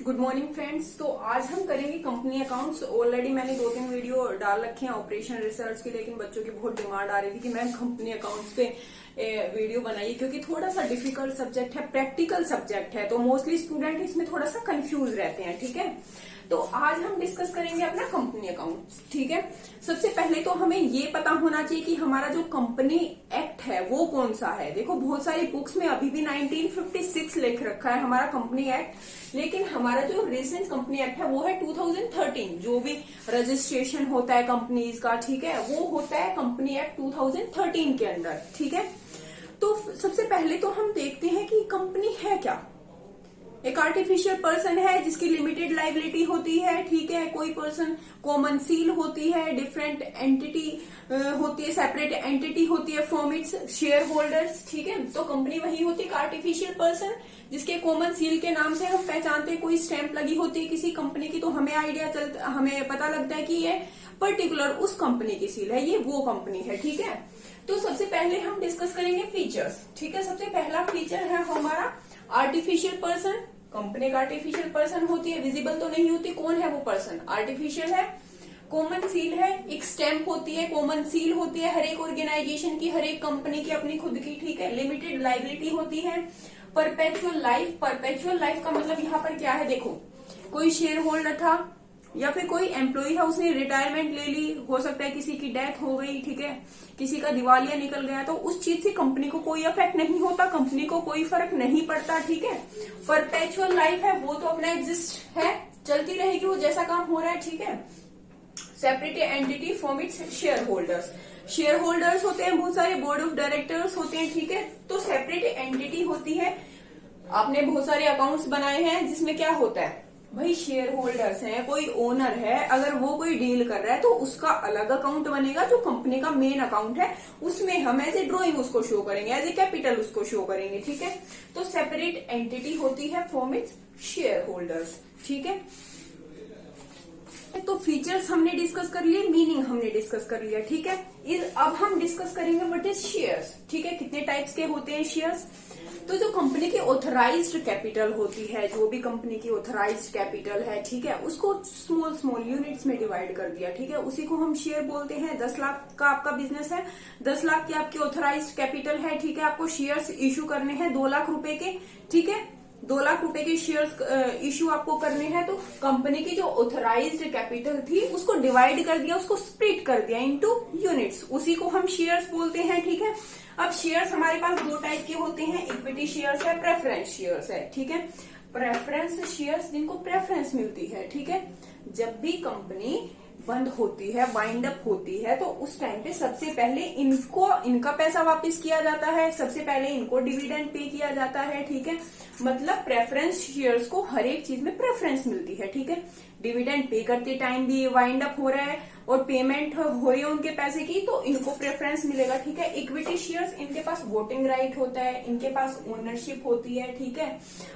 Good morning friends. तो आज हम करेंगे कंपनी अकाउंट्स। ऑलरेडी मैंने 2-3 वीडियो डाल रखे हैं ऑपरेशन रिसर्च की, लेकिन बच्चों की बहुत डिमांड आ रही थी कि मैम कंपनी अकाउंट्स पे वीडियो बनाइए, क्योंकि थोड़ा सा डिफिकल्ट सब्जेक्ट है, प्रैक्टिकल सब्जेक्ट है, तो मोस्टली स्टूडेंट इसमें थोड़ा सा कंफ्यूज रहते हैं। ठीक है, तो आज हम डिस्कस करेंगे अपना कंपनी अकाउंट। ठीक है, सबसे पहले तो हमें ये पता होना चाहिए कि हमारा जो कंपनी एक्ट है वो कौन सा है। देखो बहुत सारी बुक्स में अभी भी 1956 लिख रखा है हमारा कंपनी एक्ट, लेकिन हमारा जो रिसेंट कंपनी एक्ट है वो है 2013। जो भी रजिस्ट्रेशन होता है कंपनीज का, ठीक है, वो होता है कंपनी एक्ट 2013 के अंदर। ठीक है, तो सबसे पहले तो हम देखते हैं कि कंपनी है क्या। एक आर्टिफिशियल पर्सन है जिसकी लिमिटेड लाइबिलिटी होती है। ठीक है, कोई पर्सन कॉमन सील होती है, डिफरेंट एंटिटी होती है, सेपरेट एंटिटी होती है फ्रॉम इट्स शेयर होल्डर्स। ठीक है, तो कंपनी वही होती है आर्टिफिशियल पर्सन जिसके कॉमन सील के नाम से हम पहचानते हैं। कोई स्टैंप लगी होती है किसी कंपनी की तो हमें आइडिया चलता, हमें पता लगता है कि ये पर्टिकुलर उस कंपनी की सील है, ये वो कंपनी है। ठीक है, तो सबसे पहले हम डिस्कस करेंगे फीचर्स। ठीक है, सबसे पहला फीचर है हमारा आर्टिफिशियल पर्सन। कंपनी का आर्टिफिशियल पर्सन होती है, विजिबल तो नहीं होती। कौन है वो पर्सन? आर्टिफिशियल है। कॉमन सील है, एक स्टैंप होती है, कॉमन सील होती है हर एक ऑर्गेनाइजेशन की, हर एक कंपनी की अपनी खुद की। ठीक है, लिमिटेड लाइबिलिटी होती है। Perpetual life. परपेचुअल लाइफ का मतलब यहाँ पर क्या है, देखो कोई शेयर होल्डर था या फिर कोई एम्प्लॉय था, उसने रिटायरमेंट ले ली, हो सकता है किसी की डेथ हो गई, ठीक है, किसी का दिवालिया निकल गया, तो उस चीज से कंपनी को कोई इफेक्ट नहीं होता, कंपनी को कोई फर्क नहीं पड़ता। ठीक है, परपेचुअल लाइफ है, वो तो अपना एग्जिस्ट है, चलती रहेगी, वो जैसा काम हो रहा है। ठीक है, separate entity from its share holders. Share holders होते हैं बहुत सारे, बोर्ड ऑफ डायरेक्टर्स होते हैं। ठीक है, तो सेपरेट एंटिटी होती है। आपने बहुत सारे अकाउंट्स बनाए हैं जिसमें क्या होता है भाई, शेयर होल्डर्स हैं, कोई ओनर है, अगर वो कोई डील कर रहा है तो उसका अलग अकाउंट बनेगा। जो कंपनी का मेन अकाउंट है उसमें हम एज ए ड्रॉइंग उसको शो करेंगे, एज ए कैपिटल उसको शो करेंगे। ठीक है, तो सेपरेट एंटिटी होती है फ्रॉम इट्स शेयर होल्डर्स। ठीक है, तो फीचर्स हमने डिस्कस कर लिए, मीनिंग हमने डिस्कस कर लिया। ठीक है, अब हम डिस्कस करेंगे व्हाट इज शेयर्स। ठीक है, कितने टाइप्स के होते हैं शेयर्स। तो जो कंपनी की ऑथराइज्ड कैपिटल होती है, जो भी कंपनी की ऑथराइज्ड कैपिटल है, ठीक है, उसको स्मॉल स्मॉल यूनिट्स में डिवाइड कर दिया। ठीक है, उसी को हम शेयर बोलते हैं। 10 लाख का आपका बिजनेस है, 10 लाख की आपकी ऑथराइज्ड कैपिटल है। ठीक है, आपको शेयर्स इश्यू करने हैं 2 लाख रुपए के। ठीक है, 2 लाख रुपए के शेयर्स इश्यू आपको करने हैं, तो कंपनी की जो ऑथराइज्ड कैपिटल थी उसको डिवाइड कर दिया, उसको स्प्लिट कर दिया इनटू यूनिट्स, उसी को हम शेयर्स बोलते हैं। ठीक है, अब शेयर्स हमारे पास 2 टाइप के होते हैं, इक्विटी शेयर्स है, प्रेफरेंस शेयर्स है। ठीक है, प्रेफरेंस शेयर्स जिनको प्रेफरेंस मिलती है। ठीक है, जब भी कंपनी बंद होती है, वाइंड अप होती है, तो उस टाइम पे सबसे पहले इनको इनका पैसा वापस किया जाता है, सबसे पहले इनको डिविडेंड पे किया जाता है। ठीक है, मतलब प्रेफरेंस शेयर्स को हर एक चीज में प्रेफरेंस मिलती है। ठीक है, डिविडेंड पे करते टाइम भी वाइंड अप हो रहा है और पेमेंट हो रही है उनके पैसे की, तो इनको प्रेफरेंस मिलेगा। ठीक है, इक्विटी शेयर्स, इनके पास वोटिंग राइट होता है, इनके पास ओनरशिप होती है। ठीक है,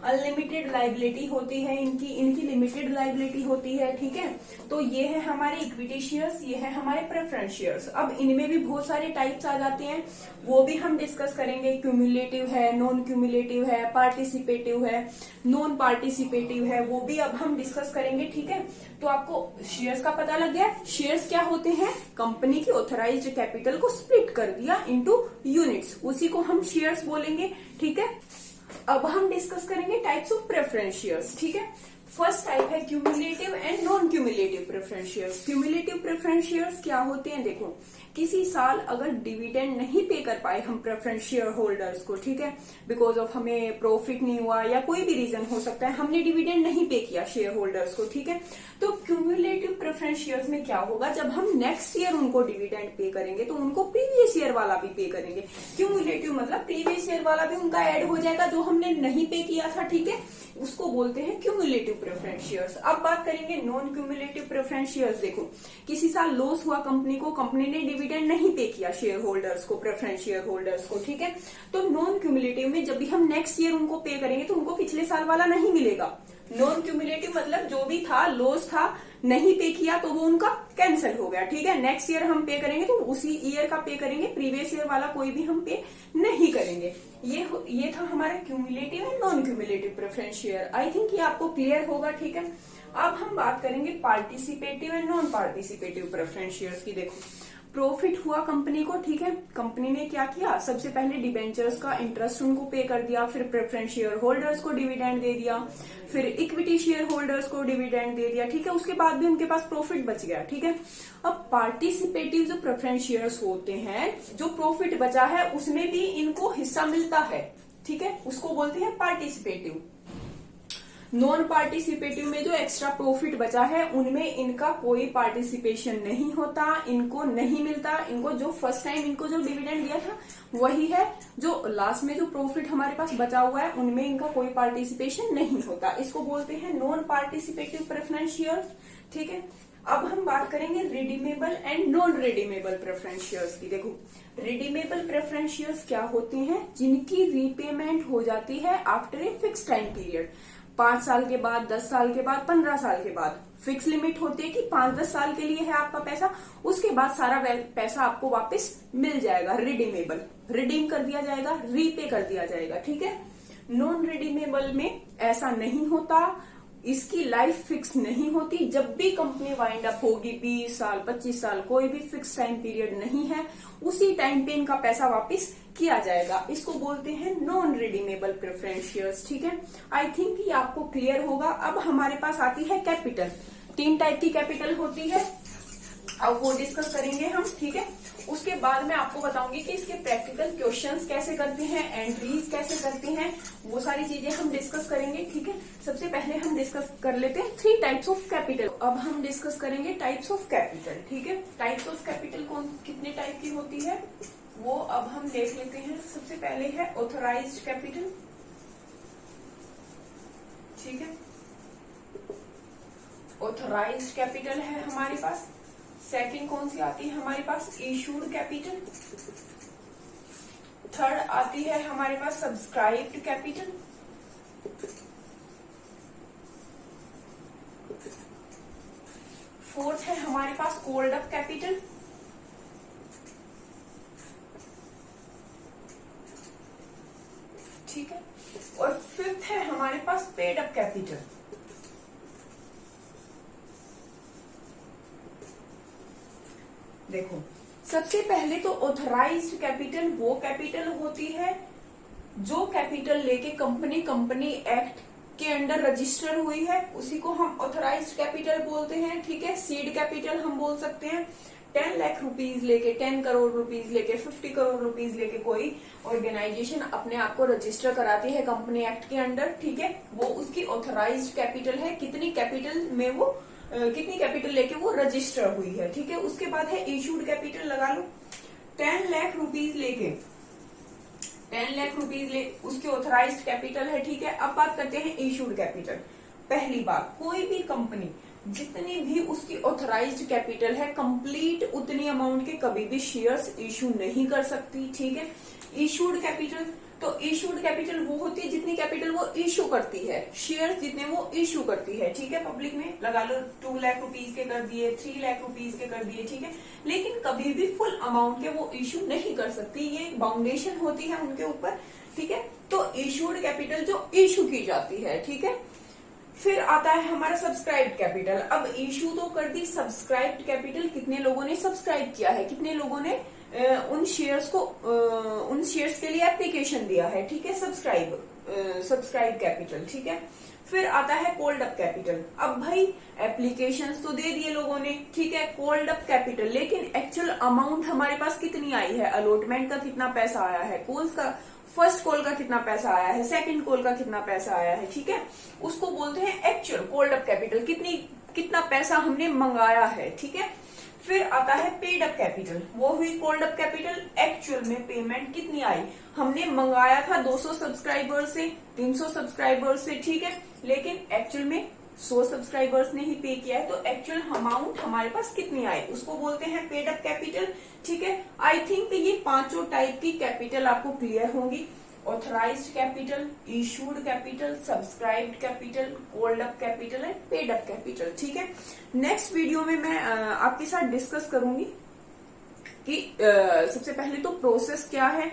अनलिमिटेड लाइबिलिटी होती है इनकी लिमिटेड लाइबिलिटी होती है। ठीक है, तो ये है हमारे इक्विटी शेयर्स, ये है हमारे प्रेफरेंस शेयर्स। अब इनमें भी बहुत सारे टाइप्स आ जाते हैं, वो भी हम डिस्कस करेंगे। क्यूमुलेटिव है, नॉन क्यूमुलेटिव है, पार्टिसिपेटिव है, नॉन पार्टिसिपेटिव है, वो भी अब हम डिस्कस करेंगे। ठीक है, तो आपको शेयर्स का पता लग गया। शेयर्स क्या होते हैं? कंपनी की ऑथराइज्ड कैपिटल को स्प्लिट कर दिया इनटू यूनिट्स, उसी को हम शेयर्स बोलेंगे। ठीक है, अब हम डिस्कस करेंगे टाइप्स ऑफ प्रेफरेंस शेयर्स। ठीक है, फर्स्ट टाइप है cumulative and non cumulative preference shares. Cumulative preference shares क्या होते हैं? देखो, किसी साल अगर डिविडेंड नहीं पे कर पाए हम प्रेफरेंस शेयर होल्डर्स को, ठीक है, बिकॉज ऑफ हमें प्रॉफिट नहीं हुआ या कोई भी रीजन हो सकता है, हमने डिविडेंड नहीं पे किया शेयर होल्डर्स को, ठीक है, तो क्यूमुलेटिव प्रेफरेंस शेयर्स में क्या होगा, जब हम नेक्स्ट ईयर उनको डिविडेंड पे करेंगे तो उनको प्रीवियस ईयर वाला भी पे करेंगे। क्यूमुलेटिव मतलब प्रीवियस ईयर वाला भी उनका ऐड हो जाएगा जो हमने नहीं पे किया था। ठीक है, उसको बोलते हैं क्यूमुलेटिव प्रेफरेंस शेयर्स। अब बात करेंगे नॉन क्यूमुलेटिव प्रेफरेंस शेयर्स। देखो, किसी साल लॉस हुआ कंपनी को, कंपनी ने डिविडेंड नहीं पे किया शेयर होल्डर्स को, प्रेफरेंस शेयर होल्डर्स को, ठीक है, तो नॉन क्यूमुलेटिव में जब भी हम नेक्स्ट ईयर उनको पे करेंगे तो उनको पिछले साल वाला नहीं मिलेगा। नॉन क्यूमुलेटिव मतलब जो भी था, लॉस था, नहीं पे किया तो वो उनका कैंसिल हो गया। ठीक है, नेक्स्ट ईयर हम पे करेंगे तो उसी ईयर का पे करेंगे, प्रीवियस ईयर वाला कोई भी हम पे नहीं करेंगे। ये ये था हमारा cumulative and non cumulative preference share. I think ये आपको क्लियर होगा, ठीक है। अब हम बात करेंगे participative and non participative preference shares की। देखो, प्रॉफिट हुआ कंपनी को, ठीक है। कंपनी ने क्या किया, सबसे पहले डिबेंचर्स का इंटरेस्ट उनको पे कर दिया, फिर प्रेफरेंस शेयर होल्डर्स को डिविडेंड दे दिया, फिर इक्विटी शेयर होल्डर्स को डिविडेंड दे दिया, ठीक है। उसके बाद भी उनके पास प्रॉफिट बच गया, ठीक है। अब पार्टिसिपेटिव जो प्रेफरेंस शेयर्स होते हैं, जो प्रॉफिट बचा है उसमें भी इनको हिस्सा मिलता है, ठीक है, उसको बोलते हैं पार्टिसिपेटिव। नॉन पार्टिसिपेटिव में जो एक्स्ट्रा प्रॉफिट बचा है उनमें इनका कोई पार्टिसिपेशन नहीं होता, इनको नहीं मिलता। इनको जो फर्स्ट टाइम इनको जो डिविडेंड दिया था वही है, जो लास्ट में जो प्रॉफिट हमारे पास बचा हुआ है उनमें इनका कोई पार्टिसिपेशन नहीं होता। इसको बोलते हैं नॉन पार्टिसिपेटिव प्रेफरेंस शेयर, ठीक है। अब हम बात करेंगे redeemable and non redeemable preference shares की। देखो, रिडीमेबल प्रेफरेंस शेयर्स क्या होते हैं, जिनकी रीपेमेंट हो जाती है after a fix time period. 5 साल के बाद, 10 साल के बाद, 15 साल के बाद फिक्स लिमिट होती है कि 5-10 साल के लिए है आपका पैसा, उसके बाद सारा पैसा आपको वापस मिल जाएगा। रिडीमेबल, रिडीम कर दिया जाएगा, रीपे कर दिया जाएगा, ठीक है। नॉन रिडीमेबल में ऐसा नहीं होता, इसकी लाइफ फिक्स नहीं होती। जब भी कंपनी वाइंड अप होगी, 20 साल 25 साल, कोई भी फिक्स टाइम पीरियड नहीं है, उसी टाइम पे इनका पैसा वापस किया जाएगा। इसको बोलते हैं नॉन रिडीमेबल प्रेफरेंस शेयर्स, ठीक है। आई थिंक ये आपको क्लियर होगा। अब हमारे पास आती है कैपिटल। 3 टाइप की कैपिटल होती है, अब वो डिस्कस करेंगे हम, ठीक है। उसके बाद मैं आपको बताऊंगी कि इसके प्रैक्टिकल क्वेश्चंस कैसे करते हैं, एंट्रीज कैसे करते हैं, वो सारी चीजें हम डिस्कस करेंगे, ठीक है। सबसे पहले हम डिस्कस कर लेते हैं 3 टाइप्स ऑफ कैपिटल। अब हम डिस्कस करेंगे टाइप्स ऑफ कैपिटल, ठीक है। टाइप्स ऑफ कैपिटल कौन कितने टाइप की होती है वो अब हम देख लेते हैं। सबसे पहले है ऑथराइज्ड कैपिटल, ठीक है। ऑथराइज्ड कैपिटल है हमारे पास। सेकंड कौन सी आती है हमारे पास, इशूड कैपिटल। थर्ड आती है हमारे पास सब्सक्राइब्ड कैपिटल। फोर्थ है हमारे पास कॉल्ड अप कैपिटल। ठीक है, और फिफ्थ है हमारे पास पेड अप कैपिटल। देखो, सबसे पहले तो ऑथराइज्ड कैपिटल वो कैपिटल होती है जो कैपिटल लेके कंपनी एक्ट के अंडर रजिस्टर हुई है, उसी को हम ऑथराइज्ड कैपिटल बोलते हैं, ठीक है। सीड कैपिटल हम बोल सकते हैं। 10 लाख रुपीज लेके, 10 करोड़ रुपीज लेके, 50 करोड़ रुपीज लेके कोई ऑर्गेनाइजेशन अपने आप को रजिस्टर कराती है कंपनी एक्ट के अंडर, ठीक है, वो उसकी ऑथराइज्ड कैपिटल है। कितनी कैपिटल में वो कितनी कैपिटल लेके वो रजिस्टर हुई है, ठीक है। उसके बाद है इशूड कैपिटल, लगा लो 10 लाख रुपीज लेके, 10 लाख रुपीज ले उसकी ऑथराइज्ड कैपिटल है, ठीक है। अब बात करते हैं इशूड कैपिटल। पहली बात, कोई भी कंपनी जितनी भी उसकी ऑथराइज्ड कैपिटल है, कंप्लीट उतनी अमाउंट के कभी भी शेयर्स इशू नहीं कर सकती, ठीक है। इशूड कैपिटल, तो इशूड कैपिटल वो होती है जितनी कैपिटल वो इशू करती है, शेयर्स जितने वो इशू करती है, ठीक है। पब्लिक में लगा लो 2 लाख रुपीज के कर दिए, 3 लाख रुपीज के कर दिए, ठीक है। लेकिन कभी भी फुल अमाउंट के वो इशू नहीं कर सकती, ये बाउंडेशन होती है उनके ऊपर, ठीक है। तो इशूड कैपिटल जो इशू की जाती है, ठीक है। फिर आता है हमारा सब्सक्राइब्ड कैपिटल। अब इशू तो कर दी, सब्सक्राइब्ड कैपिटल कितने लोगों ने सब्सक्राइब किया है, कितने लोगों ने उन शेयर्स के लिए एप्लीकेशन दिया है, ठीक है, सब्सक्राइब कैपिटल, ठीक है। फिर आता है कॉल्ड अप कैपिटल। अब भाई एप्लीकेशंस तो दे दिए लोगों ने, ठीक है, कॉल्ड अप कैपिटल, लेकिन एक्चुअल अमाउंट हमारे पास कितनी आई है, अलॉटमेंट का कितना पैसा आया है, कॉल्स का, फर्स्ट कॉल का कितना पैसा आया है, सेकंड कॉल का कितना पैसा आया है, ठीक है, उसको बोलते हैं एक्चुअल कॉल्ड अप कैपिटल, कितना पैसा हमने मंगाया है, ठीक है। फिर आता है पेड अप कैपिटल, वो हुई कॉल्ड अप कैपिटल, एक्चुअल में पेमेंट कितनी आई, हमने मंगाया था 200 सब्सक्राइबर से, 300 सब्सक्राइबर से, ठीक है, लेकिन एक्चुअल में 100 सब्सक्राइबर्स ने ही पे किया है, तो एक्चुअल अमाउंट हमारे पास कितनी आई, उसको बोलते हैं पेड अप कैपिटल, ठीक है। आई थिंक ये 5 टाइप की कैपिटल आपको क्लियर होंगी, authorised capital, issued capital, subscribed capital, called up capital and paid up capital, ठीक है। नेक्स्ट वीडियो में मैं आपके साथ डिस्कस करूंगी कि सबसे पहले तो प्रोसेस क्या है,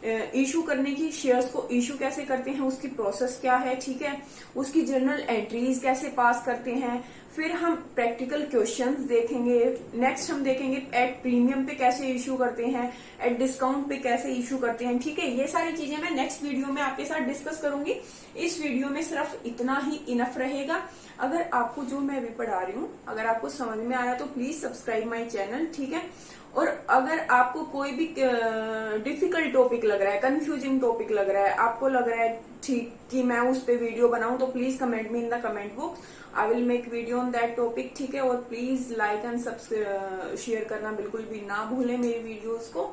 इशू करने की, शेयर्स को इशू कैसे करते हैं, उसकी प्रोसेस क्या है, ठीक है, उसकी जर्नल एंट्रीज कैसे पास करते हैं, फिर हम प्रैक्टिकल क्वेश्चंस देखेंगे, नेक्स्ट हम देखेंगे एट प्रीमियम पे कैसे इशू करते हैं, एट डिस्काउंट पे कैसे इशू करते हैं, ठीक है। ये सारी चीजें मैं नेक्स्ट वीडियो में आपके साथ डिस्कस करूंगी। इस वीडियो में सिर्फ इतना ही इनफ रहेगा। अगर आपको जो मैं अभी पढ़ा रही हूँ अगर आपको समझ में आया तो प्लीज सब्सक्राइब माई चैनल, ठीक है। और अगर आपको कोई भी डिफिकल्ट टॉपिक लग रहा है, कंफ्यूजिंग टॉपिक लग रहा है, आपको लग रहा है ठीक कि मैं उस पे वीडियो बनाऊं, तो please comment me in the comment box, I will make video on that topic, ठीक है। और प्लीज लाइक एंड शेयर करना बिल्कुल भी ना भूलें मेरी वीडियोस को।